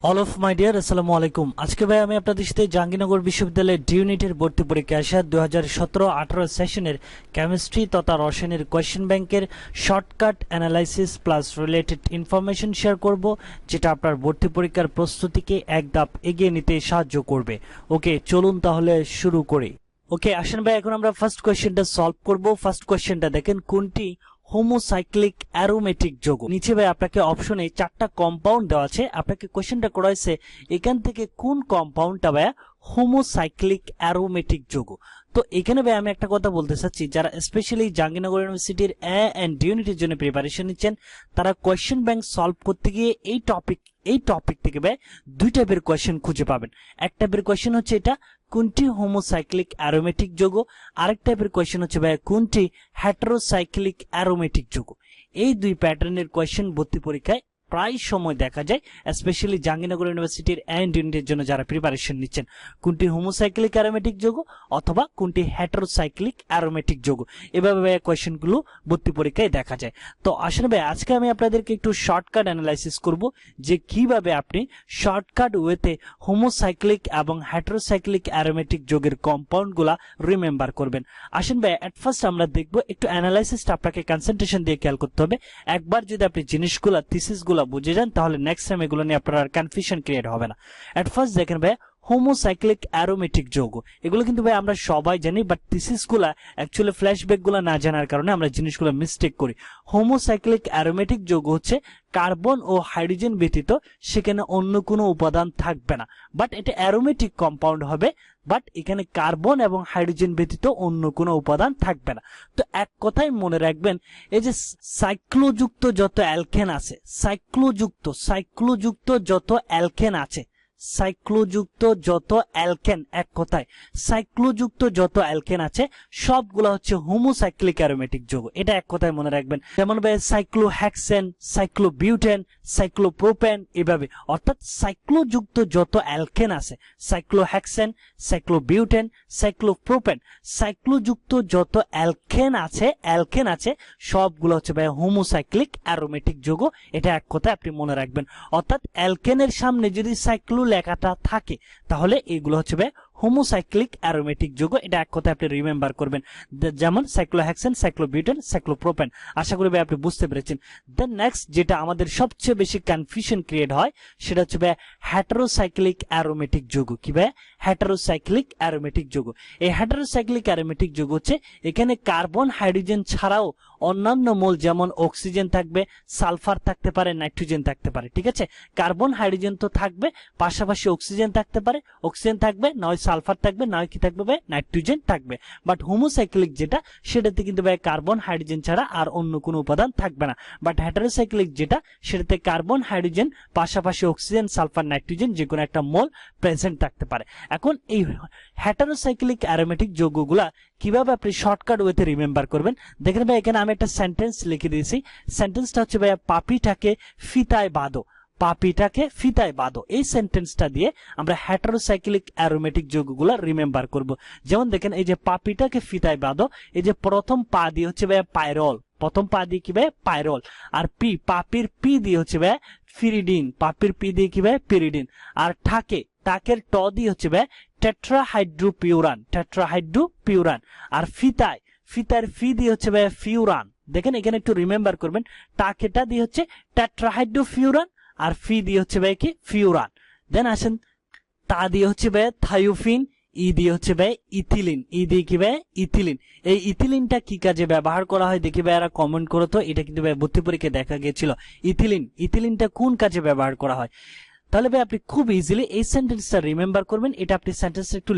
All of my dear আসসালামু আলাইকুম। আজকে ভাই আমি আপনাদের সাথে জাহাঙ্গীরনগর বিশ্ববিদ্যালয়ের ডি ইউনিটের ভর্তি পরীক্ষা আসা 2017-18 সেশনের কেমিস্ট্রি তথা রসায়নের কোয়েশ্চেন ব্যাংকের shortcut analysis plus related information share করব, যেটা আপনার ভর্তি পরীক্ষার প্রস্তুতিকে এক ধাপ এগিয়ে নিতে সাহায্য করবে। ওকে, চলুন তাহলে শুরু করি। ওকে, আসেন ভাই, এখন আমরা ফার্স্ট কোয়েশ্চেনটা সলভ করব। ফার্স্ট কোয়েশ্চেনটা দেখেন, কোনটি হোমোসাইক্লিক অ্যারোমেটিক যৌগ? নিচে ভাই আপনাকে অপশনে 4টা কম্পাউন্ড দেওয়া আছে, আপনাকে কোশ্চেনটা করা হয়েছে এখান থেকে কোন কম্পাউন্ডটা ভাই হোমোসাইক্লিক অ্যারোমেটিক যৌগ। তো এখানে ভাই আমি একটা কথা বলতে চাচ্ছি, যারা স্পেশালি জাহাঙ্গীরনগর ইউনিভার্সিটির এ এন্ড ডি ইউনিটের জন্য প্রিপারেশন নিচ্ছেন, তারা কোয়েশ্চেন ব্যাংক সলভ করতে গিয়ে এই টপিক থেকে ভাই দুই টাইপের কোয়েশ্চেন খুঁজে পাবেন। এক টাইপের কোয়েশ্চেন হচ্ছে এটা, কোনটি হোমোসাইক্লিক অ্যারোমেটিক যৌগ। আরেক টাইপের কোয়েশ্চেন হচ্ছে ভাই কোনটি হেটেরোসাইক্লিক অ্যারোমেটিক যৌগ। এই দুই প্যাটার্নের কোয়েশ্চেন ভর্তি পরীক্ষায় প্রায় সময় দেখা যায়, স্পেশালি জাহাঙ্গীরনগর ইউনিভার্সিটির এন্ড ইউনিটের জন্য যারা প্রিপারেশন নিচ্ছেন। কোনটি হোমোসাইক্লিক অ্যারোমেটিক যৌগ অথবা কোনটি হেটেরোসাইক্লিক অ্যারোমেটিক যৌগ, এভাবে কোয়েশ্চেনগুলো ভর্তি পরীক্ষায় দেখা যায়। তো আসলে ভাই আজকে আমি আপনাদেরকে একটু শর্টকাট অ্যানালাইসিস করব, যে কিভাবে আপনি শর্টকাট ওয়েতে হোমোসাইক্লিক এবং হেটেরোসাইক্লিক অ্যারোমেটিক যৌগের কম্পাউন্ডগুলা রিমেম্বার করবেন। আসেন ভাই, এট ফার্স্ট আমরা দেখব, একটু অ্যানালাইসিসটা আপনাকে কনসেন্ট্রেশন দিয়ে খেয়াল করতে হবে। একবার যদি আপনি জিনিসগুলা থিসিসগুলা বুঝে যান, তাহলে নেক্সট টাইম এগুলো নিয়ে আপনার কনফিউশন ক্রিয়েট হবে না। এট ফার্স্ট দেখেন ভাই, হোমোসাইক্লিক অ্যারোমেটিক যৌগ, এগুলো কিন্তু ভাই আমরা সবাই জানি, বাট থিসিসগুলা অ্যাকচুয়ালি ফ্ল্যাশব্যাকগুলো না জানার কারণে আমরা জিনিসগুলো মিস্টেক করি। হোমোসাইক্লিক অ্যারোমেটিক যৌগ হচ্ছে কার্বন ও হাইড্রোজেন ব্যতীত সেখানে অন্য কোনো উপাদান থাকবে না, বাট এটা অ্যারোমেটিক কম্পাউন্ড হবে, বাট এখানে কার্বন এবং হাইড্রোজেন ব্যতীত অন্য কোনো উপাদান থাকবে না। তো এক কথাই মনে রাখবেন, এই যে সাইক্লোযুক্ত যত অ্যালকেন আছে, সাইক্লোযুক্ত যত অ্যালকেন আছে, সাইক্লোযুক্ত যত অ্যালকেন, এক কথায় সাইক্লোযুক্ত যত অ্যালকেন আছে সবগুলো হচ্ছে হোমোসাইক্লিক অ্যারোমেটিক যৌগ। এটা এক কথায় মনে রাখবেন। যেমন ভাই সাইক্লোহেক্সেন, সাইক্লোবিউটেন, সাইক্লোপ্রোপেন, এভাবে। অর্থাৎ সাইক্লোযুক্ত যত অ্যালকেন আছে, সাইক্লোহেক্সেন, সাইক্লোবিউটেন, সাইক্লোপ্রোপেন, সাইক্লোযুক্ত যত অ্যালকেন আছে সবগুলো হচ্ছে ভাই হোমোসাইক্লিক অ্যারোমেটিক যৌগ। এটা এক কথায় আপনি মনে রাখবেন। অর্থাৎ অ্যালকেনের সামনে যদি সাইক্লো লেখাটা থাকে, তাহলে এগুলো হচ্ছে ভাই হোমোসাইক্লিক অ্যারোমেটিক যৌগ। এটা এক কথায় আপনি রিমেম্বার করবেন, যেমন সাইক্লোহেক্সেন, সাইক্লোবিউটেন, সাইক্লোপ্রোপেন। আশা করি ভাই আপনি বুঝতে পেরেছেন। দেন নেক্সট যেটা আমাদের সবচেয়ে বেশি কনফিউশন ক্রিয়েট হয়, সেটা হচ্ছে ভাই হেটেরোসাইক্লিক অ্যারোমেটিক যৌগ। কি ভাই? হেটেরোসাইক্লিক অ্যারোমেটিক যৌগ। এই হেটেরোসাইক্লিক অ্যারোমেটিক যৌগ হচ্ছে এখানে কার্বন হাইড্রোজেন ছাড়াও অন্যান্য মূল যেমন অক্সিজেন থাকবে, সালফার থাকতে পারে, নাইট্রোজেন থাকতে পারে। ঠিক আছে, কার্বন হাইড্রোজেন তো থাকবে, পাশাপাশি অক্সিজেন থাকতে পারে, অক্সিজেন থাকবে, নয় সালফার থাকবে, নয় কি থাকবে ভাই নাইট্রোজেন থাকবে। বাট হোমোসাইক্লিক যেটা, সেটাতে কিন্তু ভাই কার্বন হাইড্রোজেন ছাড়া আর অন্য কোনো উপাদান থাকবে না। বাট হেটেরোসাইক্লিক যেটা, সেটাতে কার্বন হাইড্রোজেন পাশাপাশি অক্সিজেন, সালফার, নাইট্রোজেন যে কোনো একটা মোল প্রেজেন্ট থাকতে পারে। এখন এই হেটেরোসাইক্লিক অ্যারোমেটিক যৌগগুলা কিভাবে আপনি শর্টকাট ওয়েতে রিমেম্বার করবেন, দেখেন ভাই এখানে আমি একটা সেন্টেন্স লিখে দিয়েছি। সেন্টেন্সটা হচ্ছে ভাই পাপিটাকে ফিতায় বাঁধো, পাপিটাকে ফিতায় বাঁধো। এই সেন্টেন্সটা দিয়ে আমরা হেটেরোসাইক্লিক অ্যারোমেটিক যৌগগুলো রিমেম্বার করব। যেমন দেখেন, এই যে পাপিটাকে ফিতায় বাঁধো, এই যে প্রথম পা দিয়ে হচ্ছে ভাই পাইরল, প্রথম পা দিয়ে কি ভাই পাইরল, আর পাপির পি দিয়ে হচ্ছে ভাই ফিরিডিন, পাপির পি দিয়ে কি ভাই পিরিডিন, আর টাকের ট দিয়ে হচ্ছে ভাই টেট্রাহাইড্রোপিউরান, আর ফিতার ফি দিয়ে হচ্ছে ভাই ফিউরান। দেখেন এখানে একটু রিমেম্বার করবেন, টাকেটা দিয়ে হচ্ছে টেট্রাহাইড্রোপিউরান, আর ফি দিয়ে হচ্ছে ভাই কি ফিউরান। দেন আসেন, তা দিয়ে হচ্ছে ভাই থায়োফিন, ই দিয়ে হচ্ছে ভাই ইথিলিন, ই দিয়ে কি ভাই ইথিলিন। এই ইথিলিনটা কি কাজে ব্যবহার করা হয় দেখি ভাই, এরা কমেন্ট করো তো। এটা কিন্তু ভাই ভর্তি পরীক্ষায় দেখা গিয়েছিল। ইথিলিনটা কোন কাজে ব্যবহার করা হয়? তাহলে ভাই আপনি খুব ইজিলি এই সেন্টেন্সটা রিমেম্বার করবেন। এটা আপনি সেন্টেন্সটা একটু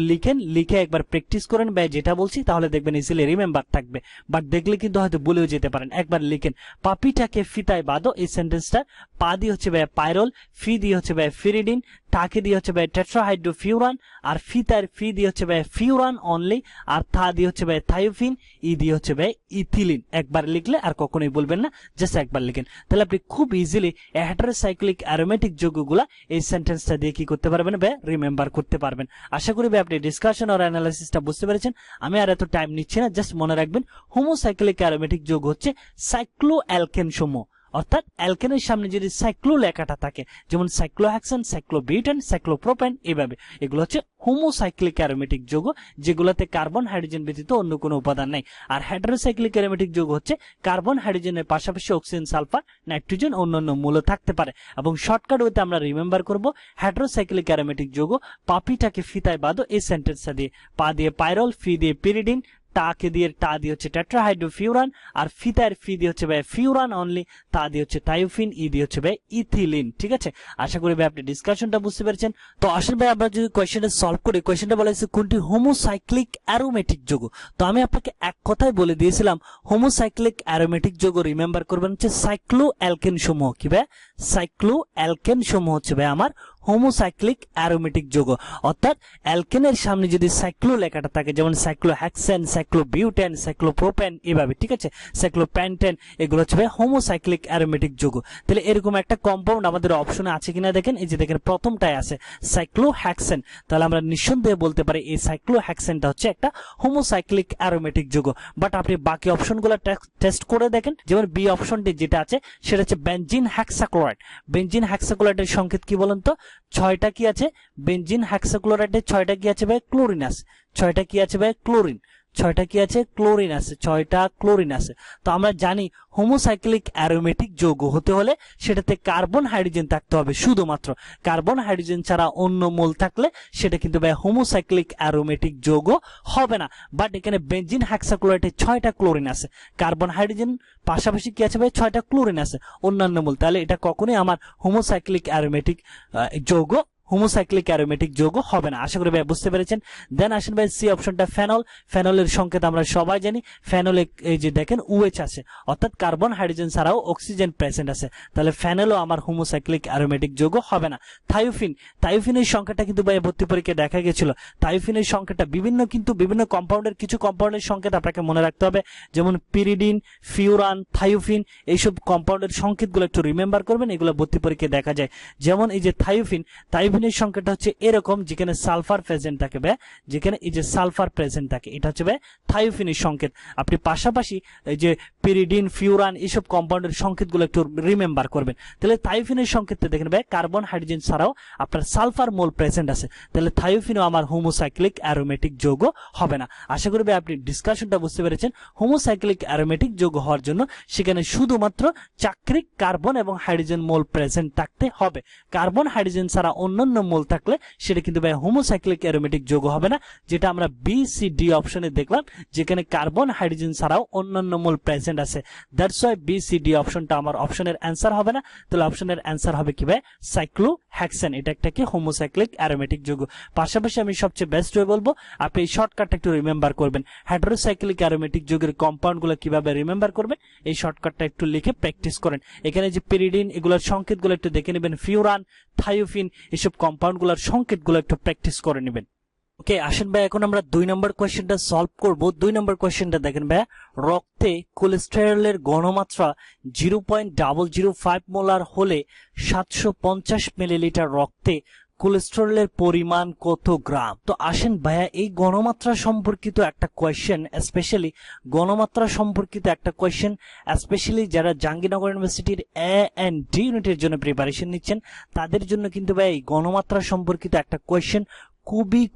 লিখে একবার প্র্যাকটিস করেন ভাই, যেটা বলছি, তাহলে দেখবেন ইজিলি রিমেম্বার থাকবে। বাট দেখলে কিন্তু হয়তো ভুলেও যেতে পারেন। একবার লিখেন, পাপিটাকে ফিতায় বাঁধো, এই সেন্টেন্সটা পা দিয়ে হচ্ছে ভাই পাইরল, ফি দিয়ে হচ্ছে ভাই ফিরিডিন, টাকে দিয়ে হচ্ছে ভাই টেট্রাহাইড্রোপিউরান, আর ফিতার ফি দিয়ে হচ্ছে ভাই ফিউরান অনলি, আর থা দিয়ে হচ্ছে ভাই থায়োফিন, ই দিয়ে হচ্ছে ভাই ইথিলিন। একবার লিখলে আর কখনোই বলবেন না, জাস্ট একবার লিখেন। তাহলে আপনি খুব ইজিলি হেটেরোসাইক্লিক অ্যারোমেটিক যৌগগুলা এই সেন্টেন্সটা দিয়ে কি করতে পারবেন ভাই, রিমেম্বার করতে পারবেন। আশা করি ভাই আপনি ডিসকাশন আর অ্যানালাইসিসটা বুঝতে পেরেছেন। আমি আর এত টাইম নিচ্ছি না, জাস্ট মনে রাখবেন হোমোসাইক্লিক অ্যারোমেটিক যৌগ হচ্ছে সাইক্লো অ্যালকেন সমূহ, অর্থাৎ অ্যালকেনের সামনে যদি সাইক্লো লেখাটা থাকে, যেমন সাইক্লোহেক্সেন, সাইক্লোবিউটেন, সাইক্লোপ্রোপেন, এভাবে এগুলো হচ্ছে হোমোসাইক্লিক অ্যারোমেটিক যৌগ, যেগুলোতে কার্বন হাইড্রোজেন ব্যতীত অন্য কোনো উপাদান নাই। আর হেটারোসাইক্লিক অ্যারোমেটিক যৌগ হচ্ছে কার্বন হাইড্রোজেনের পাশাপাশি অক্সিজেন, সালফার, নাইট্রোজেন, অন্যান্য মূল্য থাকতে পারে। এবং শর্টকাট ওয়েতে আমরা রিমেম্বার করব হেটারোসাইক্লিক অ্যারোমেটিক যৌগ, পাপিটাকে ফিতায় বাঁধো এই সেন্টেন্সটা দিয়ে, পা দিয়ে পাইরল, ফি দিয়ে পিরিডিন, টাকে দিয়ে টা দিয়ে হচ্ছে টেট্রাহাইড্রোফিউরান, আর ফিতার ফি দিয়ে হচ্ছে ভাই ফিউরান অনলি, তা দিয়ে হচ্ছে থায়োফিন, ই দিয়ে হচ্ছে ভাই ইথিলিন। ঠিক আছে, আশা করি ভাই আপনি ডিসকাশনটা বুঝতে পেরেছেন। তো আসলে ভাই আমরা যদি কোয়েশ্চেনটা সলভ করি, কোয়েশ্চেনটা বলা হয়েছে কোনটি হোমোসাইক্লিক অ্যারোমেটিক যৌগ। তো আমি আপনাকে এক কথায় বলে দিয়েছিলাম হোমোসাইক্লিক অ্যারোমেটিক যৌগ রিমেম্বার করবেন হচ্ছে সাইক্লো অ্যালকেন সমূহ। কি ভাই? সাইক্লো অ্যালকেন সমূহ হচ্ছে ভাই আমার হোমোসাইক্লিক অ্যারোমেটিক যৌগ। অর্থাৎ অ্যালকেনের সামনে যদি সাইক্লো লেখাটা থাকে, যেমন সাইক্লোহেক্সেন, সাইক্লোবিউটেন, সাইক্লোপ্রোপেন, এভাবে, ঠিক আছে, সাইক্লোপেন্টেন, এগুলো হচ্ছে ভাই হোমোসাইক্লিক অ্যারোমেটিক যৌগ। তাহলে এরকম একটা কম্পাউন্ড আমাদের অপশনে আছে কিনা দেখেন, এই যে দেখেন প্রথমটায় আছে সাইক্লোহেক্সেন, তাহলে আমরা নিঃসন্দেহে বলতে পারি এই সাইক্লোহেক্সেনটা হচ্ছে একটা হোমোসাইক্লিক অ্যারোমেটিক যৌগ। বাট আপনি বাকি অপশনগুলো টেস্ট করে দেখেন, যেমন বি অপশনটি যেটা আছে সেটা হচ্ছে বেনজিন হেক্সাক্লোরাইড। বেনজিন হেক্সাক্লোরাইডের সংকেত কি বলেন তো? 6টা কি আছে? বেনজিন হেক্সাক্লোরাইডের 6টা কি আছে ভাই? ক্লোরিন আছে। 6টা কি আছে ভাই? ক্লোরিন। 6টা কি আছে? ক্লোরিন আছে। 6টা ক্লোরিন আছে। তো আমরা জানি হোমোসাইক্লিক অ্যারোমেটিক যৌগ হতে হলে সেটাতে কার্বন হাইড্রোজেন থাকতে হবে শুধুমাত্র। কার্বন হাইড্রোজেন ছাড়া অন্য মূল থাকলে সেটা কিন্তু ভাই হোমোসাইক্লিক অ্যারোমেটিক যৌগ হবে না। বাট এখানে বেনজিন হেক্সাক্লোরাইডে 6টা ক্লোরিন আছে, কার্বন হাইড্রোজেন পাশাপাশি কি আছে ভাই? 6টা ক্লোরিন আছে, অন্যান্য মূল, তাহলে এটা কখনোই আমার হোমোসাইক্লিক অ্যারোমেটিক যৌগ, হোমোসাইক্লিক অ্যারোমেটিক যৌগ হবে না। আশা করি ভাই বুঝতে পেরেছেন। দেন আসেন ভাই সি অপশনটা, ফেনল। ফেনলের সংকেত আমরা সবাই জানি, ফেনলে এই যে দেখেন OH আছে, অর্থাৎ কার্বন হাইড্রোজেন ছাড়াও অক্সিজেন প্রেজেন্ট আছে, তাহলে ফেনলও আমার হোমোসাইক্লিক অ্যারোমেটিক যৌগ হবে না। থায়োফিন, থায়োফিনের সংখ্যাটা কিন্তু ভাই ভর্তি পরীক্ষায় দেখা গেছিল। থায়োফিনের সংখ্যাটা বিভিন্ন কম্পাউন্ডের, কিছু কম্পাউন্ডের সংকেত আপনাকে মনে রাখতে হবে, যেমন পিরিডিন, ফিউরান, থায়োফিন, এইসব কম্পাউন্ডের সংকেতগুলো একটু রিমেম্বার করবেন, এগুলো ভর্তি পরীক্ষায় দেখা যায়। যেমন এই যে থায়োফিন, থায়োফিনের সংখ্যাটা হচ্ছে এরকম, যেখানে সালফার প্রেজেন্ট থাকে ভাই, যেখানে এই যে সালফার প্রেজেন্ট থাকে, এটা হচ্ছে ভাই থায়োফিনের সংকেত। আপনি পাশাপাশি এই যে পিরিডিন, ফিউরান, এইসব কম্পাউন্ডের সংকেতগুলো একটু রিমেম্বার করবেন। তাহলে থায়োফিনের সংকেতে দেখেন ভাই কার্বন হাইড্রোজেন ছাড়াও আপনার সালফার মোল প্রেজেন্ট আছে, তাহলে থায়োফিনও আমার হোমোসাইক্লিক অ্যারোমেটিক যৌগ হবে না। আশা করি ভাই আপনি ডিসকাশনটা বুঝতে পেরেছেন। হোমোসাইক্লিক অ্যারোমেটিক যৌগ হওয়ার জন্য সেখানে শুধুমাত্র চাক্রিক কার্বন এবং হাইড্রোজেন মোল প্রেজেন্ট থাকতে হবে। কার্বন হাইড্রোজেন ছাড়া অন্যান্য মোল থাকলে সেটা কিন্তু ভাই হোমোসাইক্লিক অ্যারোমেটিক যৌগ হবে না, যেটা আমরা বি সি ডি অপশনে দেখলাম, যেখানে কার্বন হাইড্রোজেন ছাড়াও অন্যান্য মোল প্রেজেন্ট আছে। That's why B C D অপশনটা আমার অপশনের অ্যান্সার হবে না। তাহলে অপশনের অ্যান্সার হবে কি ভাই? সাইক্লোহেক্সেন। এটা একটা কি হোমোসাইক্লিক অ্যারোমেটিক যৌগ। পাশাপাশি আমি সবচেয়ে বেস্ট ওয়ে বলবো আপনি এই শর্টকাটটা একটু রিমেম্বার করবেন। হেটারোসাইক্লিক অ্যারোমেটিক যৌগের কম্পাউন্ডগুলো কিভাবে রিমেম্বার করবেন, এই শর্টকাটটা একটু লিখে প্র্যাকটিস করেন। এখানে যে পিরিডিন, এগুলোর সংকেতগুলো একটু দেখে নেবেন, ফিউরান, থায়োফিন, এসব কম্পাউন্ডগুলোর সংকেতগুলো একটু প্র্যাকটিস করে নেবেন। ওকে, আসেন ভাই এখন আমরা 2 নম্বর কোয়েশ্চেনটা সলভ করব। 2 নম্বর কোয়েশ্চেনটা দেখেন ভাই, রক্তে কোলেস্টেরলের ঘনমাত্রা 0.005 মোলার হলে 750 মিলিলিটার রক্তে কোলেস্টেরলের পরিমাণ কত গ্রাম? তো আসেন ভাইয়া এই গণমাত্রা সম্পর্কিত একটা কোয়েশ্চেন, স্পেশালি গণমাত্রা সম্পর্কিত একটা কোয়েশ্চেন, স্পেশালি যারা জাহাঙ্গীরনগর ইউনিভার্সিটির এ এন্ড ডি ইউনিটের জন্য প্রিপারেশন নিচ্ছেন তাদের জন্য কিন্তু ভাই এই গণমাত্রা সম্পর্কিত একটা কোয়েশ্চেন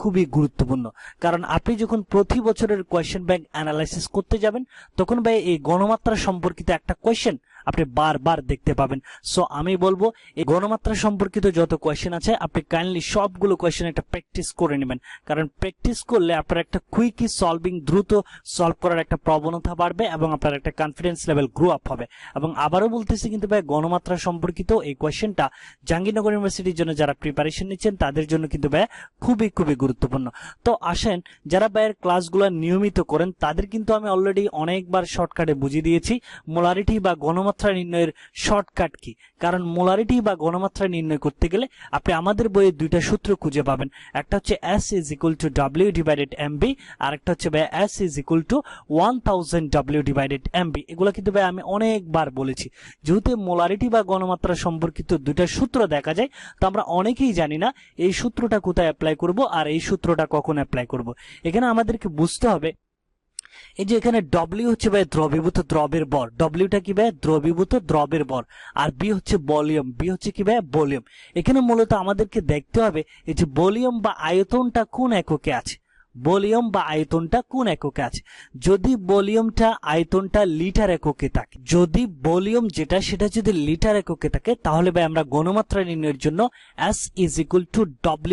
খুবই গুরুত্বপূর্ণ। কারণ আপনি যখন প্রতি বছরের কোয়েশ্চেন ব্যাংক অ্যানালাইসিস করতে যাবেন তখন ভাই এই গণমাত্রা সম্পর্কিত একটা কোয়েশ্চেন আপনি বারবার দেখতে পাবেন। সো আমি বলবো এই গণমাত্রা সম্পর্কিত যত কোয়েশ্চেন আছে আপনি কাইন্ডলি সবগুলো কোয়েশ্চেন একটা প্র্যাকটিস করে নেবেন, কারণ প্র্যাকটিস করলে আপনার একটা কুইকলি সলভিং, দ্রুত সলভ করার একটা প্রবণতা বাড়বে এবং আপনার একটা কনফিডেন্স লেভেল গ্রো আপ হবে। এবং আবারও বলতেছি কিন্তু ভাই গণমাত্রা সম্পর্কিত এই কোয়েশ্চেনটা জাহাঙ্গীরনগর ইউনিভার্সিটির জন্য যারা প্রিপারেশন নিচ্ছেন তাদের জন্য কিন্তু ভাই খুবই গুরুত্বপূর্ণ। তো আসেন যারা ভাইয়ের ক্লাসগুলো নিয়মিত করেন তাদের কিন্তু আমি অলরেডি অনেকবার শর্টকাটে বুঝিয়ে দিয়েছি মোলারিটি বা গণমাত্রা নির্ণয়ের শর্টকাট কি। কারণ মোলারিটি বা গণমাত্রা নির্ণয় করতে গেলে আপনি আমাদের বইয়ে দুইটা সূত্র খুঁজে পাবেন, একটা হচ্ছে S = W/MB, আর একটা হচ্ছে ভাই S = 1000 W/MB। এগুলো কিন্তু ভাই আমি অনেকবার বলেছি। যেহেতু মোলারিটি বা গণমাত্রা সম্পর্কিত দুইটা সূত্র দেখা যায়, তো আমরা অনেকেই জানি না এই সূত্রটা কোথায় অ্যাপ্লাই করব আর এই সূত্রটা কখন অ্যাপ্লাই করব। এখানে আমাদেরকে বুঝতে হবে এই যে এখানে ডব্লিউ হচ্ছে ভাই দ্রবীভূত দ্রবের ভর, ডব্লিউটা কি ভাই দ্রবীভূত দ্রবের ভর, আর বি হচ্ছে ভলিউম, বি হচ্ছে কি ভাই ভলিউম। এখানে মূলত আমাদেরকে দেখতে হবে এই যে ভলিউম বা আয়তনটা কোন এককে আছে, ভলিউম বা আয়তনটা কোন এককে আছে। যদি ভলিউমটা আয়তনটা লিটার এককে থাকে, যদি ভলিউম যেটা সেটা যদি লিটার এককে থাকে, তাহলে ভাই আমরা ঘনমাত্রা নির্ণয়ের জন্য S =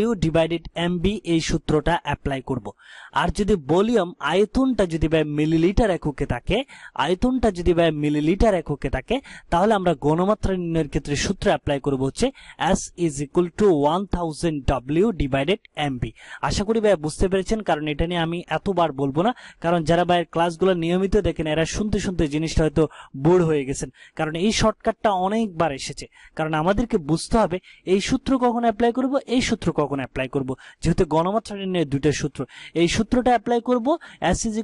W / MB এই সূত্রটা অ্যাপ্লাই করব। আর যদি ভলিউম আয়তনটা যদি ভাই মিলিলিটার এককে থাকে, আয়তনটা যদি ভাই মিলিলিটার এককে থাকে, তাহলে আমরা ঘনমাত্রা নির্ণয়ের ক্ষেত্রে সূত্র অ্যাপ্লাই করব হচ্ছে S = 1000 W / MB। আশা করি ভাই বুঝতে পেরেছেন, কারণ এটা নিয়ে আমি এতবার বলবো না, কারণ যারা ভাইয়ের ক্লাসগুলো নিয়মিত দেখেন এরা শুনতে শুনতে জিনিসটা হয়তো বোর হয়ে গেছেন, কারণ এই শর্টকাটটা অনেকবার এসেছে। কারণ আমাদেরকে বুঝতে হবে এই সূত্র কখন অ্যাপ্লাই করব, এই সূত্র কখন অ্যাপ্লাই করব। যেহেতু ঘনমাত্রা নির্ণয়ের দুইটা সূত্র, এই সূত্রটা অ্যাপ্লাই করব S =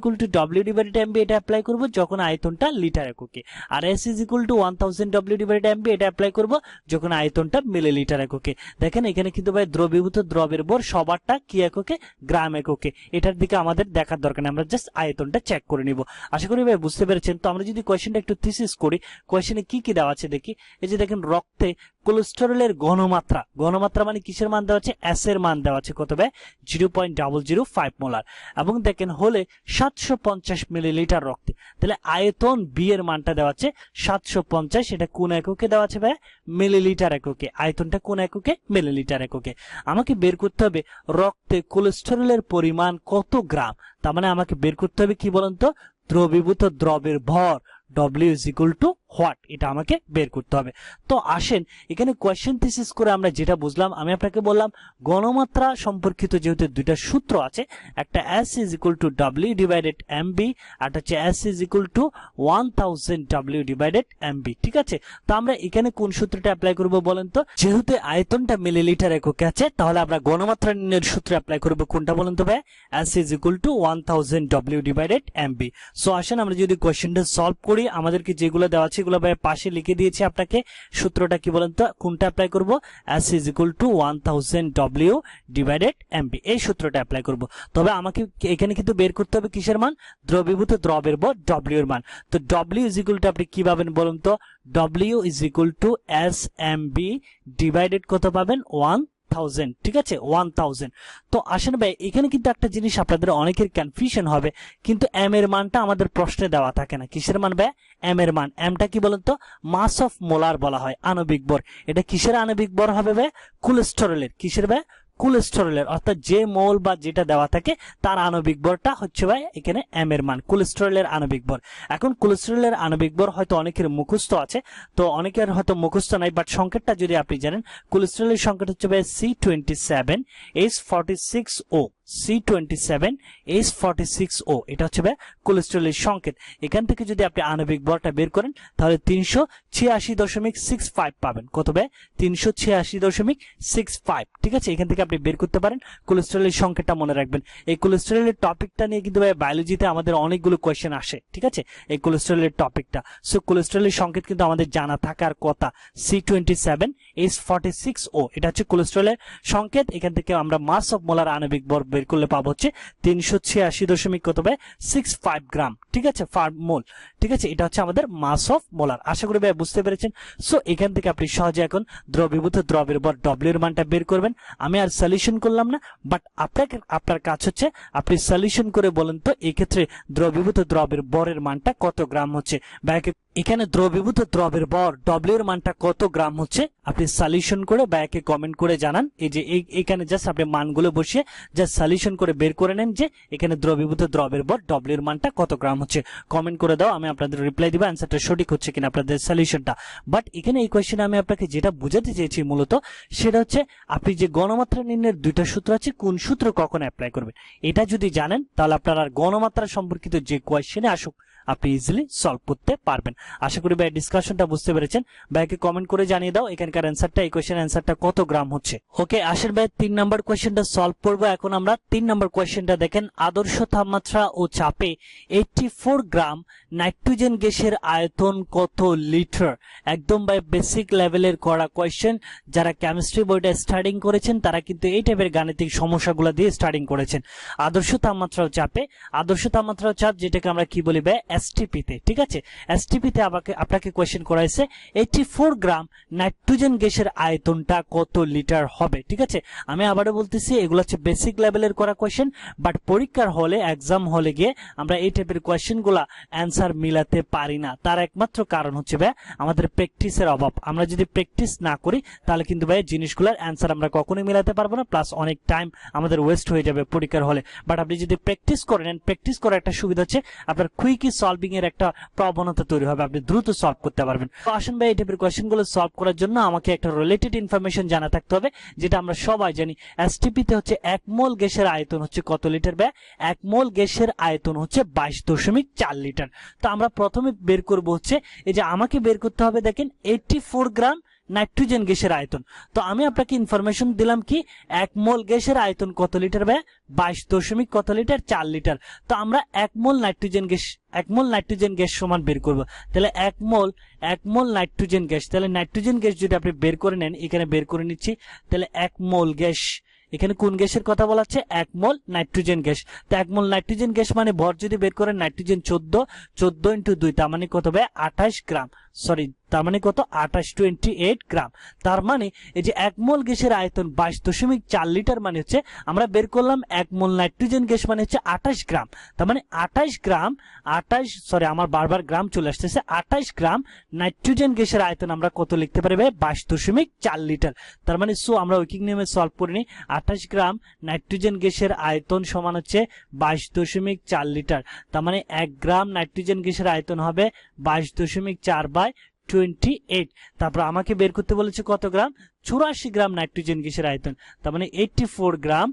W / MB, এটা অ্যাপ্লাই করব যখন আয়তনটা লিটার এককে, আর S = 1000 W / MB এটা অ্যাপ্লাই করব যখন আয়তনটা মিলিলিটার এককে। দেখেন এখানে কিন্তু ভাই দ্রবীভূত দ্রবের ভর সবারটা কি এককে, গ্রাম এককে। এটার দিকে আমাদের দেখার দরকার নেই, আমরা জাস্ট আয়তনটা চেক করে নিব। আশা করি ভাই বুঝতে পেরেছেন। তো আমরা যদি কোয়েশ্চেনটা একটু থিসিস করি, কোয়েশ্চেনে কি কি দেওয়া আছে দেখি। এই যে দেখেন রক্তে কোলেস্টেরলের ঘনমাত্রা, ঘনমাত্রা মানে কিসের মান দেওয়া আছে, S এর মান দেওয়া আছে কত ভাই 0.005 মোলার, এবং দেখেন হলে 750 মিলিলিটার রক্তে, তাহলে আয়তন বি এর মানটা দেওয়া আছে 750, এটা কোন এককে দেওয়া আছে ভাই মিলিলিটার এককে, আয়তনটা কোন এককে মিলিলিটার এককে। আমাকে বের করতে হবে রক্তে কোলেস্টেরলের পরিমাণ কত গ্রাম, তার মানে আমাকে বের করতে হবে কি বলেন তো, দ্রবীভূত দ্রবের ভর W = হোয়াট, এটা আমাকে বের করতে হবে। তো আসেন এখানে কোয়েশ্চেন থিসিস করে আমরা যেটা বুঝলাম, আমি আপনাকে বললাম ঘনমাত্রা সম্পর্কিত যেহেতু দুইটা সূত্র আছে, একটা S = W / MB, আর হচ্ছে S = 1000 W / MB, ঠিক আছে। তো আমরা এখানে কোন সূত্রটা অ্যাপ্লাই করব বলেন তো, যেহেতু আয়তনটা মিলিলিটার এককে আছে, তাহলে আমরা ঘনমাত্রা নির্ণয়ের সূত্র অ্যাপ্লাই করব কোনটা বলেন তো ভাই, S = 1000 W / MB। সো আসেন আমরা যদি কোয়েশ্চেনটা সলভ করি, আমাদেরকে যেগুলো দেওয়া আছে এগুলো ভাই পাশে লিখে দিয়েছি আপনাকে। সূত্রটা কি বলেন তো, কোনটা অ্যাপ্লাই করব, S = 1000 W / MB, এই সূত্রটা অ্যাপ্লাই করব। তবে আমাকে এখানে কিন্তু বের করতে হবে কিসের মান, দ্রবীভূত দ্রবের ভর W এর মান। তো W = আপনি কি পাবেন বলুন তো, W = SMB ডিভাইডেড কত পাবেন 1000, ঠিক আছে 1000। তো আসেন ভাই এখানে কিন্তু একটা জিনিস আপনাদের অনেকের কনফিউশন হবে, কিন্তু m এর মানটা আমাদের প্রশ্নে দেওয়া থাকে না। কিসের মান ভাই, m এর মান, mটা কি বলেন তো, মাস অফ মোলার বলা হয়, আণবিক ভর। এটা কিসের আণবিক ভর হবে ভাই, কোলেস্টেরলের। কিসের ভাই, কোলেস্টেরলের, অর্থাৎ যে মৌল বা যেটা দেওয়া থাকে তার আণবিক ভরটা হচ্ছে ভাই এখানে m এর মান, কোলেস্টেরলের আণবিক ভর। এখন কোলেস্টেরলের আণবিক ভর হয়তো অনেকের মুখস্থ আছে, তো অনেকের হয়তো মুখস্থ নাই, বাট সংকেতটা যদি আপনি জানেন, কোলেস্টেরলের সংকেত হচ্ছে ভাই C27H46O, C27H46O, এটা হচ্ছে ভাই কোলেস্টেরলের সংকেত। এখান থেকে যদি আপনি আণবিক ভরটা বের করেন তাহলে 386.65 পাবেন। কত ভাই 386.65, ঠিক আছে। এখান থেকে আপনি বের করতে পারেন। কোলেস্টেরলের সংকেতটা মনে রাখবেন। এই কোলেস্টেরলের টপিকটা নিয়ে কিন্তু ভাই বায়োলজিতে আমাদের অনেকগুলো কোয়েশ্চেন আসে, ঠিক আছে, এই কোলেস্টেরলের টপিকটা। সো কোলেস্টেরলের সংকেত কিন্তু আমাদের জানা থাকার কথা, C27H46O, এটা হচ্ছে কোলেস্টেরলের সংকেত। এখান থেকে আমরা মাস অফ মোলার আণবিক ভর বের করলে পাবো হচ্ছে 386.65 গ্রাম, ঠিক আছে, পার মোল, ঠিক আছে। এটা হচ্ছে আমাদের মাস অফ মোলার। আশা করি ভাই বুঝতে পেরেছেন। সো এখান থেকে আপনি সহজে এখন দ্রবীভূত দ্রবের ভর W এর মানটা বের করবেন। আমি আর সলিউশন করলাম না, বাট আপনার কাজ হচ্ছে আপনি সলিউশন করে বলেন তো এই ক্ষেত্রে দ্রবীভূত দ্রবের ভরের মানটা কত গ্রাম হচ্ছে, বা এখানে দ্রবীভূত দ্রবের ভর W এর মানটা কত গ্রাম হচ্ছে, আপনি সলিউশন করে বা একে কমেন্ট করে জানান। এই যে এখানে জাস্ট আপনি মানগুলো বসিয়ে জাস্ট সলিউশন করে বের করে নেন যে এখানে দ্রবীভূত দ্রবের ভর W এর মানটা কত গ্রাম হচ্ছে। কমেন্ট করে দাও, আমি আপনাদের রিপ্লাই দিব অ্যান্সারটা সঠিক হচ্ছে কিনা আপনাদের সলিউশনটা। বাট এখানে এই কোয়েশ্চেনে আমি আপনাকে যেটা বোঝাতে চেয়েছি মূলত সেটা হচ্ছে আপনি যে ঘনমাত্রা নির্ণয়ের দুইটা সূত্র আছে, কোন সূত্র কখন অ্যাপ্লাই করবেন এটা যদি জানেন, তাহলে আপনার আর ঘনমাত্রা সম্পর্কিত যে কোয়েশ্চেনে আসুক আপনি ইজিলি সলভ করতে পারবেন। আশা করি ভাই ডিসকাশনটা বুঝতে পেরেছেন। ভাইকে কমেন্ট করে জানিয়ে দাও এখানকার অ্যান্সারটা, এই কোয়েশ্চেন অ্যান্সারটা কত গ্রাম হচ্ছে। ওকে, আসেন ভাই 3 নাম্বার কোয়েশ্চেনটা সলভ করবো। এখন আমরা 3 নাম্বার কোয়েশ্চেনটা দেখেন, আদর্শ তাপমাত্রা ও চাপে 84 গ্রাম নাইট্রোজেন গ্যাসের আয়তন কত লিটার। একদম ভাই বেসিক লেভেলের করা কোয়েশ্চেন। যারা কেমিস্ট্রি বইটা স্টার্টিং করেছেন তারা কিন্তু এই টাইপের গাণিতিক সমস্যাগুলো দিয়ে স্টার্টিং করেছেন। আদর্শ তাপমাত্রা ও চাপে, আদর্শ তাপমাত্রা ও চাপ যেটাকে আমরা কি বলি ভাই এসটিপি তে, ঠিক আছে। এসটিপি তে আপনাকে কোয়েশ্চেন করা হয়েছে 84 গ্রাম নাইট্রোজেন গ্যাসের আয়তনটা কত লিটার হবে, ঠিক আছে। আমি আবারও বলতেছি এগুলো হচ্ছে বেসিক লেভেলের করা কোয়েশ্চেন, বাট পরীক্ষার হলে এক্সাম হলে গিয়ে আমরা এই টাইপের কোয়েশ্চেনগুলা অ্যান্সার মিলাতে পারি না। তার একমাত্র কারণ হচ্ছে ভাই আমাদের প্র্যাকটিসের অভাব। আমরা যদি প্র্যাকটিস না করি তাহলে কিন্তু ভাই জিনিসগুলোর অ্যান্সার আমরা কখনোই মিলাতে পারবো না, প্লাস অনেক টাইম আমাদের ওয়েস্ট হয়ে যাবে পরীক্ষার হলে। বাট আপনি যদি প্র্যাকটিস করেন, প্র্যাকটিস করার একটা সুবিধা হচ্ছে আপনার কুইকলি সলভিং এর একটা প্রবণতা তৈরি হবে, আপনি দ্রুত সলভ করতে পারবেন। তো আসেন ভাই এই টাইপের কোয়েশ্চেনগুলো সলভ করার জন্য আমাকে একটা রিলেটেড ইনফরমেশন জানা থাকতে হবে, যেটা আমরা সবাই জানি। এসটিপি তে হচ্ছে 1 মোল গ্যাসের আয়তন হচ্ছে কত লিটার ভাই? 1 মোল গ্যাসের আয়তন হচ্ছে 22.4 লিটার। তো আমরা প্রথমে বের করব হচ্ছে এই যে আমাকে বের করতে হবে দেখেন 84 গ্রাম নাইট্রোজেন গ্যাসের আয়তন। তো আমি আপনাকে ইনফরমেশন দিলাম কি 1 মোল গ্যাসের আয়তন কত লিটার ভাই? 22 কত লিটার? 4 লিটার। তো আমরা 1 মোল নাইট্রোজেন গ্যাস সমান বের করব। তাহলে 1 মোল নাইট্রোজেন গ্যাস, তাহলে নাইট্রোজেন গ্যাস যদি আপনি বের করে নেন, এখানে বের করে নিচ্ছি। তাহলে 1 মোল গ্যাস, এখানে কোন গ্যাসের কথা বলা হচ্ছে? 1 মোল নাইট্রোজেন গ্যাস। তো 1 মোল নাইট্রোজেন গ্যাস মানে ভর যদি বের করেন নাইট্রোজেন 14 ইন্টু 2, তার মানে কত হবে? 28 গ্রাম। সরি, তার মানে কত? 28 গ্রাম। তার মানে এই যে 1 মোল গ্যাসের আয়তন 22.4 লিটার মানে হচ্ছে আমরা বের করলাম 1 মোল নাইট্রোজেন গ্যাস মানে হচ্ছে 28 গ্রাম। তার মানে আমার বারবার গ্রাম চলে আসতেছে। 28 গ্রাম নাইট্রোজেন গ্যাসের আয়তন আমরা কত লিখতে পারি ভাই? 22.4 লিটার। তার মানে আমরা ঐকিক নিয়মে সলভ করে নিই। 28 গ্রাম নাইট্রোজেন গ্যাসের আয়তন সমান হচ্ছে 22.4 লিটার। তার মানে 1 গ্রাম নাইট্রোজেন গ্যাসের আয়তন হবে 22.4/28। তারপর আমাকে বের করতে বলেছে কত গ্রাম? 84 গ্রাম নাইট্রোজেন গ্যাসের আয়তন। তার মানে 84 গ্রাম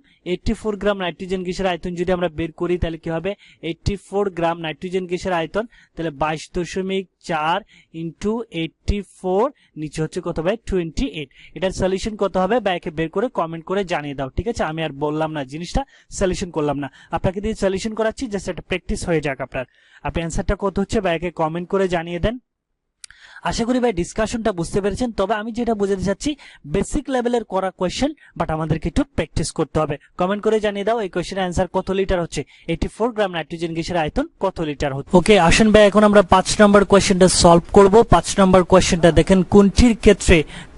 নাইট্রোজেন গ্যাসের আয়তন যদি আমরা বের করি তাহলে কি হবে? 84 গ্রাম নাইট্রোজেন গ্যাসের আয়তন, তাহলে 22.4 ইন্টু 84, নিচে হচ্ছে কত ভাই? 28। এটার সলিউশন কত হবে ভাইকে বের করে কমেন্ট করে জানিয়ে দাও, ঠিক আছে। আমি আর বললাম না, জিনিসটা সলিউশন করলাম না, আপনাকে দিয়ে সলিউশন করাচ্ছি, জাস্ট একটা প্র্যাকটিস হয়ে যাক আপনার। আপনি অ্যান্সারটা কত হচ্ছে ভাইকে কমেন্ট করে জানিয়ে দেন। আশা করি ভাই ডিসকাশনটা বুঝতে পেরেছেন। তবে আমি যেটা বোঝাতে চাচ্ছি বেসিক লেভেলের করা কোয়েশ্চেন, বাট আমাদেরকে একটু প্র্যাকটিস করতে হবে। কমেন্ট করে জানিয়ে দাও এই কোয়েশ্চেনের অ্যান্সার কত লিটার হচ্ছে, 84 গ্রাম নাইট্রোজেন গ্যাসের আয়তন কত লিটার হচ্ছে। ওকে, আসেন ভাই এখন আমরা 5 নম্বর কোয়েশ্চেনটা সলভ করব। 5 নম্বর কোয়েশ্চেনটা দেখেন, কোনটির ক্ষেত্রে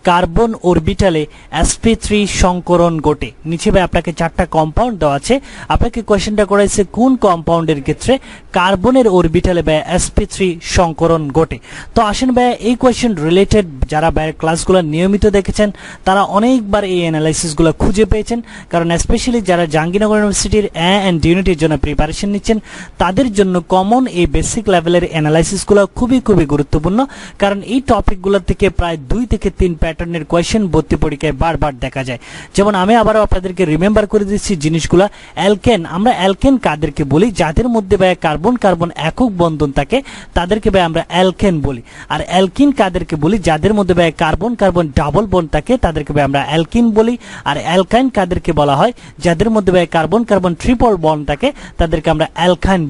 কার্বন অরবিটালে sp3 সংকরণ ঘটে। নিচে ভাই আপনাকে 4টা কম্পাউন্ড দেওয়া আছে, আপনাকে কোয়েশ্চেনটা করাইছে কোন কম্পাউন্ডের ক্ষেত্রে কার্বনের অরবিটালে ভাই sp3 সংকরণ ঘটে। তো আসেন ভাই এই কোয়েশ্চেন রিলেটেড যারা ভাই ক্লাসগুলো নিয়মিত দেখেছেন তারা অনেকবার এই অ্যানালাইসিসগুলো খুঁজে পেয়েছেন, কারণ স্পেশালি যারা জাহাঙ্গীরনগর ইউনিভার্সিটির এন্ড ইউনিটের জন্য প্রিপারেশন নিচ্ছেন তাদের জন্য কমন এই বেসিক লেভেলের অ্যানালাইসিসগুলো খুবই গুরুত্বপূর্ণ, কারণ এই টপিকগুলো থেকে প্রায় 2 থেকে 3 প্যাটার্নের কোয়েশ্চেন ভর্তি পরীক্ষায় বারবার দেখা যায়। যেমন আমি আবারও আপনাদেরকে রিমেম্বার করে দিচ্ছি জিনিসগুলা। অ্যালকেন, আমরা অ্যালকেন কাদেরকে বলি? যাদের মধ্যে ভাই কার্বন কার্বন একক বন্ধন থাকে তাদেরকে ভাই আমরা অ্যালকেন বলি। আর অ্যালকিন কাদেরকে বলি? যাদের মধ্যে ভাই কার্বন কার্বন ডাবল বন্ড থাকে তাদেরকে ভাই আমরা অ্যালকিন বলি। আর অ্যালকাইন কাদেরকে বলা হয়? যাদের মধ্যে ভাই কার্বন কার্বন ট্রিপল বন্ড থাকে তাদেরকে আমরা অ্যালকাইন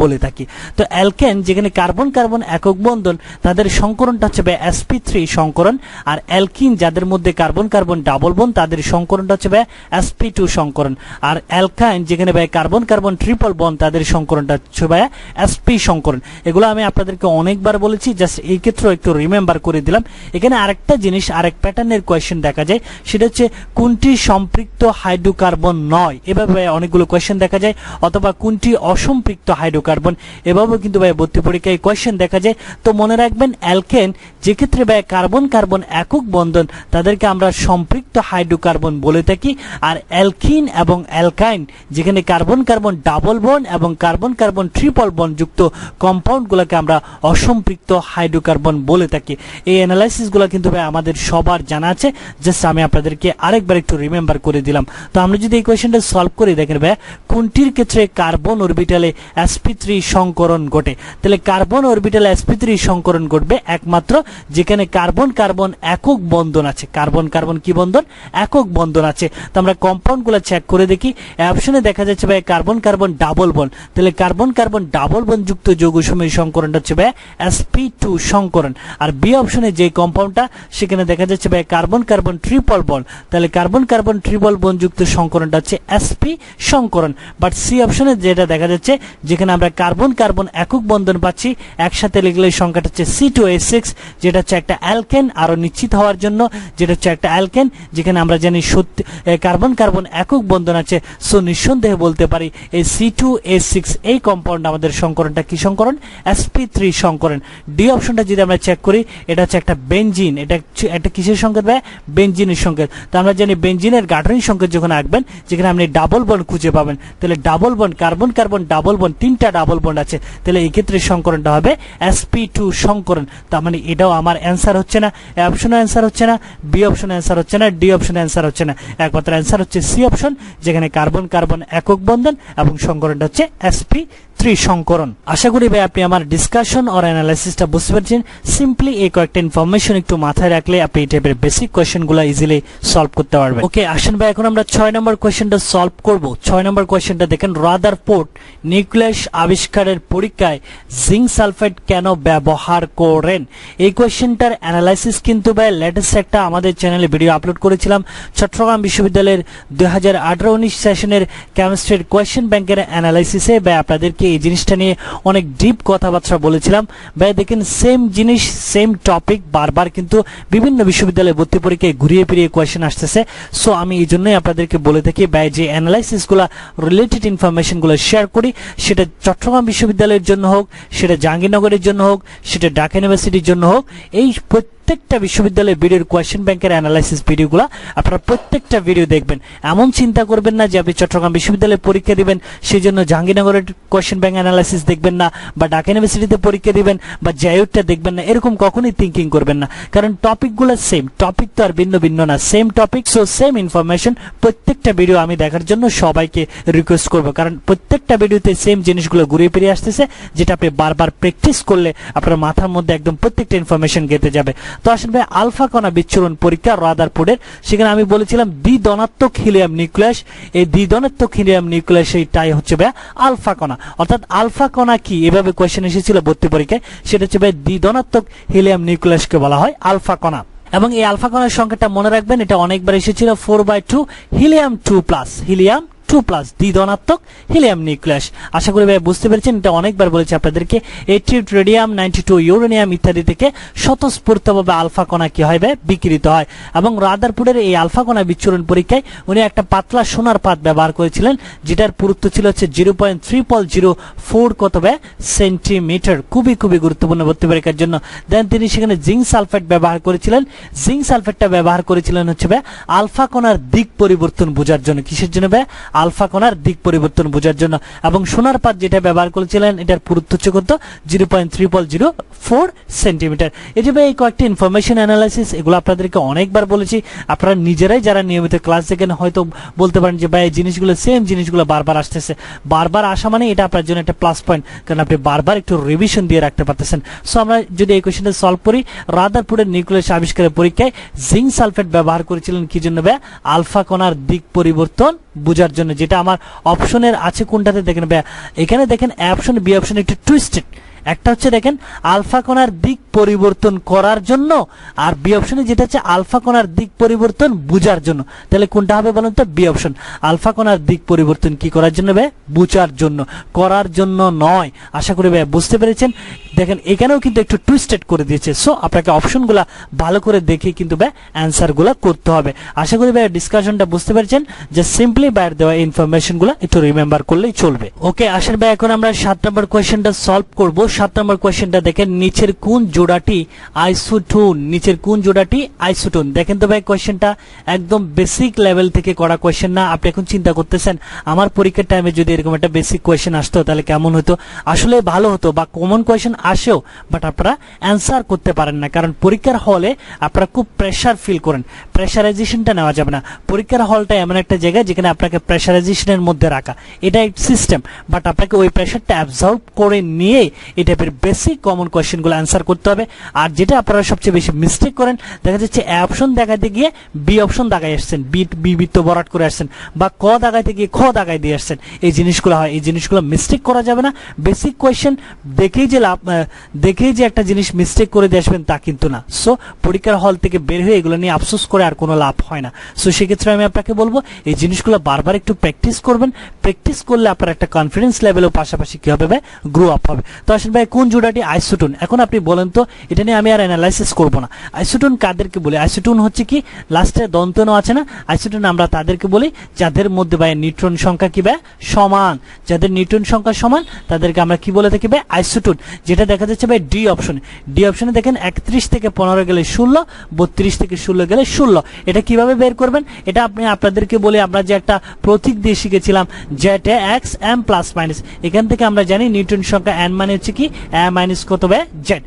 বলে থাকি। তো অ্যালকেন যেখানে কার্বন কার্বন একক বন্ধন তাদের সংকরণটা হচ্ছে ভাই sp3 সংকরণ, আর অ্যালকিন যাদের মধ্যে কার্বন কার্বন ডাবল বন্ড তাদের সংকরণটা হচ্ছে ভাই sp2 সংকরণ, আর অ্যালকাইন যেখানে ভাই কার্বন কার্বন ট্রিপল বন্ড তাদের সংকরণটা হচ্ছে ভাই sp সংকরণ। এগুলো আমি আপনাদেরকে অনেকবার বলেছি, জাস্ট এই ক্ষেত্রে একটু রিমেম্বার করে দিলাম। এখানে আরেকটা জিনিস, আরেক প্যাটার্নের কোয়েশ্চেন দেখা যায়, সেটা হচ্ছে কোনটি সম্পৃক্ত হাইড্রোকার্বন নয়, এভাবে অনেকগুলো কোয়েশ্চেন দেখা যায়, অথবা কোনটি অসম্পৃক্ত হাইড্রোকার্বন, এভাবেও কিন্তু ভাই ভর্তি পরীক্ষায় কোয়েশ্চেন দেখা যায়। তো মনে রাখবেন অ্যালকেন যে ক্ষেত্রে ভাই কার্বন কার্বন একক বন্ধন তাদেরকে আমরা সম্পৃক্ত হাইড্রোকার্বন বলে থাকি। আর অ্যালকিন এবং অ্যালকাইন যেখানে কার্বন কার্বন ডাবল বন্ড এবং কার্বন কার্বন ট্রিপল বন্ড যুক্ত কম্পাউন্ডগুলোকে আমরা অসম্পৃক্ত হাইড্রোকার্বন বলে থাকি। এই অ্যানালাইসিসগুলো কিন্তু ভাই আমাদের সবার জানা আছে, জাস্ট আমি আপনাদেরকে আরেকবার একটু রিমেম্বার করে দিলাম। তো আমরা যদি এই কোয়েশ্চেনটা সলভ করি, দেখেন ভাই কোনটির ক্ষেত্রে কার্বন অরবিটালে sp3 সংকরণ ঘটে। তাহলে কার্বন অরবিটালে sp3 সংকরণ ঘটবে একমাত্র যেখানে কার্বন কার্বন একক বন্ধন আছে। কার্বন কার্বন কি বন্ধন? একক বন্ধন আছে। তো আমরা কম্পাউন্ডগুলো চেক করে দেখি। এই অপশনে দেখা যাচ্ছে ভাই কার্বন কার্বন ডাবল বন্ড, তাহলে কার্বন কার্বন ডাবল বন্ড যুক্ত যৌগসমূহের সংকরণটা হচ্ছে ভাই sp2 সংকরণ। আর বি অপশনে যে কম্পাউন্ডটা সেখানে দেখা যাচ্ছে ভাই কার্বন কার্বন ট্রিপল বন্ড, তাহলে কার্বন কার্বন ট্রিপল বন্ড যুক্ত সংকরণটা হচ্ছে sp সংকরণ। বাট সি অপশনে যেটা দেখা যাচ্ছে যেখানে আমরা কার্বন কার্বন একক বন্ধন পাচ্ছি, একসাথে লিখলে সংখ্যাটা হচ্ছে C2H6, যেটা হচ্ছে একটা অ্যালকেন। আরো নিশ্চিত হওয়ার জন্য যেটা হচ্ছে একটা অ্যালকেন, যেখানে আমরা জানি সত্যি কার্বন কার্বন একক বন্ধন আছে, সো নিঃসন্দেহে বলতে পারি এই C2H6 এই কম্পাউন্ড আমাদের সংকরণটা কি সংকরণ? sp3 সংকরণ। ডি অপশনটা যদি আমরা চেক করি, এটা হচ্ছে একটা বেনজিন। এটা একটা কিসের সংকেত ভাই? বেনজিনের সংকেত। তো আমরা জানি বেনজিনের গাঠনিক সংকেত যখন আঁকবেন যেখানে আপনি ডাবল বন্ড খুঁজে পাবেন, তাহলে double bond carbon carbon double bond, তিনটা ডাবল বন্ড আছে, তাহলে এই ক্ষেত্রে সংকরণটা হবে sp2 সংকরণ। তার মানে এটাও আমার অ্যান্সার হচ্ছে না, এ অপশনও অ্যান্সার হচ্ছে না, বি অপশন অ্যান্সার হচ্ছে না, ডি অপশন অ্যান্সার হচ্ছে না। একমাত্র অ্যান্সার হচ্ছে সি অপশন, যেখানে কার্বন কার্বন একক বন্ধন এবং সংকরণটা হচ্ছে sp3 সংকরণ। আশা করি ভাই আপনি আমার ডিসকাশন আর অ্যানালাইসিসটা বুঝতে পারছেন। সিম্পলি এই কয়েকটা ইনফরমেশন একটু মাথায় রাখলে আপনি এই টাইপের বেসিক কোয়েশ্চেনগুলো ইজিলি সলভ করতে পারবেন। ওকে, আসেন ভাই এখন আমরা 6 নম্বর কোয়েশ্চেনটা সলভ করব। 6 নম্বর কোয়েশ্চেনটা দেখেন, রাদারফোর্ড নিউক্লিয়াস আবিষ্কারের পরীক্ষায় জিঙ্ক সালফাইড কেন ব্যবহার করেন? এই কোয়েশ্চেনটার অ্যানালাইসিস কিন্তু ভাই লেটেস্ট একটা আমাদের চ্যানেলে ভিডিও আপলোড করেছিলাম। চট্টগ্রাম বিশ্ববিদ্যালয়ের 2018-19 সেশনের কেমিস্ট্রির কোয়েশ্চেন ব্যাংকের অ্যানালাইসিসে ভাই আপনাদেরকে এই জিনিসটা নিয়ে অনেক ডিপ কথাবার্তা বলেছিলাম। ভাই দেখেন সেম জিনিস সেম টপিক বারবার কিন্তু বিভিন্ন বিশ্ববিদ্যালয়ে ভর্তি পরীক্ষায় ঘুরিয়ে ফিরিয়ে কোয়েশ্চেন আসতেছে। সো আমি এই জন্যই আপনাদেরকে বলে থাকি ভাই যে অ্যানালাইসিসগুলো রিলেটেড ইনফরমেশনগুলো শেয়ার করি, সেটা চট্টগ্রাম বিশ্ববিদ্যালয়ের জন্য হোক, সেটা জাহাঙ্গীরনগরের জন্য হোক, সেটা ঢাকা ইউনিভার্সিটির জন্য হোক, এই প্রত্যেকটা বিশ্ববিদ্যালয়ের ভিডিওর কোয়েশ্চেন ব্যাংকের অ্যানালাইসিস ভিডিওগুলো আপনারা প্রত্যেকটা ভিডিও দেখবেন। এমন চিন্তা করবেন না যে আপনি চট্টগ্রাম বিশ্ববিদ্যালয়ে পরীক্ষা দিবেন সেই জন্য জাহাঙ্গীরনগরের কোয়েশ্চেন ব্যাংক অ্যানালাইসিস দেখবেন না, বা ঢাকা ইউনিভার্সিটিতে পরীক্ষা দিবেন বা জায়ুরটা দেখবেন না, এরকম কখনোই থিঙ্কিং করবেন না। কারণ টপিকগুলো সেম, টপিক তো আর ভিন্ন ভিন্ন না, same topic, so same information. প্রত্যেকটা ভিডিও আমি দেখার জন্য সবাইকে রিকোয়েস্ট করবো, কারণ প্রত্যেকটা ভিডিওতে সেম জিনিসগুলো ঘুরিয়ে ফিরে আসতেছে, যেটা আপনি বারবার প্র্যাকটিস করলে আপনার মাথার মধ্যে একদম প্রত্যেকটা ইনফরমেশন গেঁথে যাবে। তো আসেন ভাই আলফা কণা বিচ্ছুরণ পরীক্ষা রাদারফোর্ডের, সেখানে আমি বলেছিলাম দ্বিধনাত্মক হিলিয়াম নিউক্লিয়াস। এই দ্বিধনাত্মক হিলিয়াম নিউক্লিয়াস এইটাই হচ্ছে ভাই আলফা কণা। অর্থাৎ আলফা কণা কি, এভাবে কোয়েশ্চেন এসেছিল ভর্তি পরীক্ষায়, সেটা হচ্ছে ভাই দ্বিধনাত্মক হিলিয়াম নিউক্লিয়াসকে বলা হয় আলফা কণা। এবং এই আলফা কণার সংখ্যাটা মনে রাখবেন, এটা অনেকবার এসেছিল 4/2 হিলিয়াম 2+, হিলিয়াম 2+, দ্বিধনাত্মক হিলিয়াম নিউক্লিয়াস। আশা করি ভাই বুঝতে পেরেছেন, এটা অনেকবার বলেছি আপনাদেরকে। 88 রেডিয়াম, 92 ইউরেনিয়াম ইত্যাদি থেকে স্বতঃস্ফূর্তভাবে আলফা কণা কি হয় ভাই বিকিরিত হয়। এবং রাদারফোর্ডের এই আলফা কণা বিচ্ছুরণ পরীক্ষায় উনি একটা পাতলা সোনার পাত ব্যবহার করেছিলেন, যেটার পুরুত্ব ছিল হচ্ছে 0.3004 কত ভাই সেন্টিমিটার। খুবই খুবই গুরুত্বপূর্ণ ভর্তি পরীক্ষার জন্য। দেন তিনি সেখানে জিঙ্ক সালফেট ব্যবহার করেছিলেন। জিঙ্ক সালফেটটা ব্যবহার করেছিলেন হচ্ছে ভাই আলফা কণার দিক পরিবর্তন বোঝার জন্য। কিসের জন্য ভাই? আলফা কণার দিক পরিবর্তন বোঝার জন্য। এবং সোনার পাত যেটা ব্যবহার করেছিলেন এটার পুরুত্ব হচ্ছে কত? 0.3004 সেন্টিমিটার। এই যে ভাই এই কয়েকটি ইনফরমেশন অ্যানালাইসিস, এগুলো আপনাদেরকে অনেকবার বলেছি। আপনারা নিজেরাই যারা নিয়মিত ক্লাস দেখেন হয়তো বলতে পারেন যে ভাই এই জিনিসগুলো সেম জিনিসগুলো বারবার আসতেছে। বারবার আসা মানে এটা আপনার জন্য একটা প্লাস পয়েন্ট, কারণ আপনি বারবার একটু রিভিশন দিয়ে রাখতে পারতেছেন। সো আমরা যদি এই কোয়েশ্চেনটা সলভ করি, রাদারফোর্ডের নিউক্লিয়াস আবিষ্কারের পরীক্ষায় জিঙ্ক সালফেট ব্যবহার করেছিলেন কি জন্য ভাই? আলফা কণার দিক পরিবর্তন বোঝার জন্য। যেটা আমার অপশনের আছে কোনটাতে দেখেন ভাই, এখানে দেখেন এ অপশন বি অপশন একটু টুইস্টেড। একটা হচ্ছে দেখেন আলফা কণার দিক পরিবর্তন করার জন্য, আর বি অপশনে যেটা হচ্ছে আলফা কণার দিক পরিবর্তন বোঝার জন্য। তাহলে কোনটা হবে বলুন তো? B option. আলফা কণার দিক পরিবর্তন কি করার জন্য ভাই? বোঝার জন্য, করার জন্য নয়। আশা করি ভাই বুঝতে পেরেছেন। দেখেন এখানেও কিন্তু একটু টুইস্টেড করে দিয়েছে। সো আপনাকে অপশনগুলা ভালো করে দেখে কিন্তু ভাই অ্যান্সারগুলা করতে হবে। আশা করি ভাই ডিসকাশনটা বুঝতে পেরেছেন, যে সিম্পলি বাইরে দেওয়া ইনফরমেশনগুলো একটু রিমেম্বার করলেই চলবে। ওকে, আসেন ভাই এখন আমরা 7 নম্বর কোয়েশ্চেনটা সলভ করব। 7 নম্বর কোয়েশ্চেনটা দেখেন, নিচের কোন জোড়াটি আইসোটোন? নিচের কোন জোড়াটি আইসোটোন? দেখেন তো ভাই, কোয়েশ্চেনটা একদম বেসিক লেভেল থেকে করা কোয়েশ্চেন না। আপনি এখন চিন্তা করতেছেন আমার পরীক্ষার টাইমে যদি এরকম একটা বেসিক কোয়েশ্চেন আসতো তাহলে কেমন হতো। আসলে ভালো হতো, বা কমন কোয়েশ্চেন আসেও, বাট আপনারা অ্যান্সার করতে পারেন না, কারণ পরীক্ষার হলে আপনারা খুব প্রেশার ফিল করেন। প্রেশারাইজেশনটা নেওয়া যাবে না। পরীক্ষার হলটা এমন একটা জায়গা যেখানে আপনাকে প্রেশারাইজেশনের মধ্যে রাখা, এটা এক সিস্টেম, বাট আপনাকে ওই প্রেশারটা অ্যাবজর্ব করে নিয়ে এই টাইপের বেসিক কমন কোয়েশ্চেনগুলো অ্যান্সার করতে হবে। আর যেটা আপনারা সবচেয়ে বেশি মিস্টেক করেন, দেখা যাচ্ছে এ অপশন দেখাতে গিয়ে বি অপশন দাগাই আসছেন, বি বৃত্ত বরাট করে আসছেন, বা ক দাগাইতে গিয়ে খ দাগাই দিয়ে আসছেন। এই জিনিসগুলো হয়, এই জিনিসগুলো মিস্টেক করা যাবে না। বেসিক কোয়েশ্চেন দেখেই যে একটা জিনিস মিস্টেক করে দিয়ে আসবেন তা কিন্তু না। সো পরীক্ষার হল থেকে বের হয়ে এগুলো নিয়ে আফসোস করে আর কোনো লাভ হয় না। সো সেক্ষেত্রে আমি আপনাকে বলবো এই জিনিসগুলো বারবার একটু প্র্যাকটিস করবেন। প্র্যাকটিস করলে আপনার একটা কনফিডেন্স লেভেলও পাশাপাশি কি হবে ভাই, গ্রো আপ হবে। তো আসলে ভাই কোন জোড়াটি আইসোটোন? এখন আপনি বলেন তো, এটা নিয়ে আমি আর অ্যানালাইসিস করব না। আইসোটোন কাদেরকে বলি? আইসোটোন হচ্ছে কি, লাস্টে দন্তন আছে না, আইসোটোন আমরা তাদেরকে বলি যাদের মধ্যে ভাই নিউট্রন সংখ্যা কি ভাই সমান। যাদের নিউট্রন সংখ্যা সমান তাদেরকে আমরা কি বলে থাকি ভাই, আইসোটোন। যেটা দেখা যাচ্ছে ভাই ডি অপশনে। ডি অপশনে দেখেন 31 থেকে 15 গেলে 16, 32 থেকে 16 গেলে 16। এটা কিভাবে বের করবেন? এটা আপনাদেরকে বলি, আমরা যে একটা প্রতীক দিয়ে শিখেছিলাম, Z X M plus minus. এখান থেকে আমরা জানি নিউটন সংখ্যা এন মানে হচ্ছে কি এ মাইনাস কত ভাই, জেড।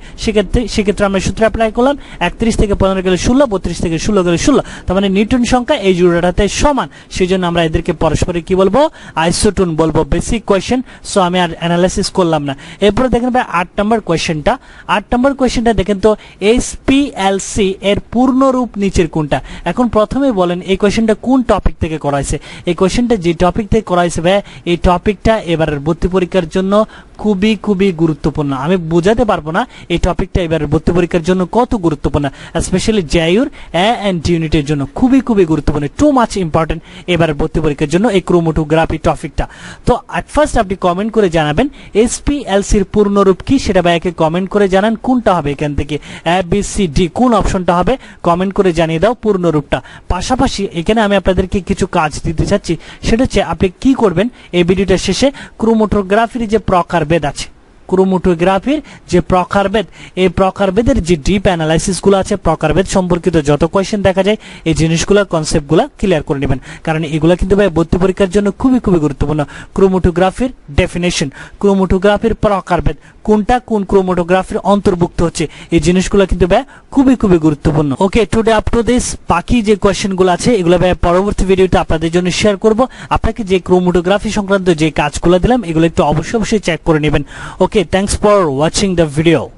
সেক্ষেত্রে আমরা সূত্র অ্যাপ্লাই করলাম, 31 থেকে 15 গেলে 16, 32 থেকে 16 গেলে 16। তার মানে নিউটন সংখ্যা এই জোড়াটাতে সমান, সেই জন্য আমরা এদেরকে পরস্পরে কি বলবো, আইসোটোন বলবো। বেসিক কোয়েশ্চেন, সো আমি আর অ্যানালাইসিস করলাম না। এরপরে দেখেন ভাই 8 নম্বর কোয়েশ্চেনটা। 8 নম্বর কোয়েশ্চেনটা দেখেন তো, এসপিএলসি এর পূর্ণ রূপ নিচের কোনটা? এখন প্রথমে বলেন এই কোয়েশ্চেনটা কোন টপিক থেকে করা হয়েছে? এই কোয়েশ্চেনটা যে টপিক থেকে করা হয়েছে ভাই, এই টপিকটা এবারের ভর্তি পরীক্ষার জন্য খুবই খুবই গুরুত্বপূর্ণ। আমি বোঝাতে পারবো না এই টপিকটা এবারের ভর্তি পরীক্ষার জন্য কত গুরুত্বপূর্ণ, স্পেশালি জেআইইউর এ এন্ড ডি ইউনিটের জন্য খুবই খুবই গুরুত্বপূর্ণ, টু মাচ ইম্পর্টেন্ট এবারের ভর্তি পরীক্ষার জন্য এই ক্রোমাটোগ্রাফি টপিকটা। তো অ্যাট ফার্স্ট আপনি কমেন্ট করে জানাবেন এসপিএলসির পূর্ণরূপ কি, সেটা ভাইকে কমেন্ট করে জানান। কোনটা হবে এখান থেকে, এ বি সি ডি, কোন অপশনটা হবে কমেন্ট করে জানিয়ে দাও পূর্ণরূপটা। পাশাপাশি এখানে আমি আপনাদেরকে কিছু কাজ দিতে চাচ্ছি, সেটা হচ্ছে আপনি কি করবেন এই ভিডিওটা শেষে, ক্রোমাটোগ্রাফির যে প্রকারভেদ আছে, ক্রোমাটোগ্রাফির যে প্রকারভেদ, এই প্রকারভেদের যে ডিপ অ্যানালাইসিস গুলো আছে, প্রকারভেদ সম্পর্কিত যত কোয়েশ্চেন দেখা যায়, এই জিনিসগুলো কনসেপ্টগুলো ক্লিয়ার করে নেবেন, কারণ এগুলো কিন্তু ভাই ভর্তি পরীক্ষার জন্য খুবই খুবই গুরুত্বপূর্ণ। ক্রোমাটোগ্রাফির ডেফিনেশন, ক্রোমাটোগ্রাফির প্রকারভেদ, কোনটা কোন ক্রোমাটোগ্রাফির অন্তর্ভুক্ত হচ্ছে, এই জিনিসগুলো কিন্তু ভাই খুবই খুবই গুরুত্বপূর্ণ। ওকে, টুডে আপ টু দিস। বাকি যে কোয়েশ্চেনগুলো আছে এগুলো ভাই পরবর্তী ভিডিওতে আপনাদের জন্য শেয়ার করব। আপনাকে যে ক্রোমাটোগ্রাফি সংক্রান্ত যে কাজগুলো দিলাম এগুলো একটু অবশ্যই চেক করে নেবেন। ওকে, thanks for watching the video.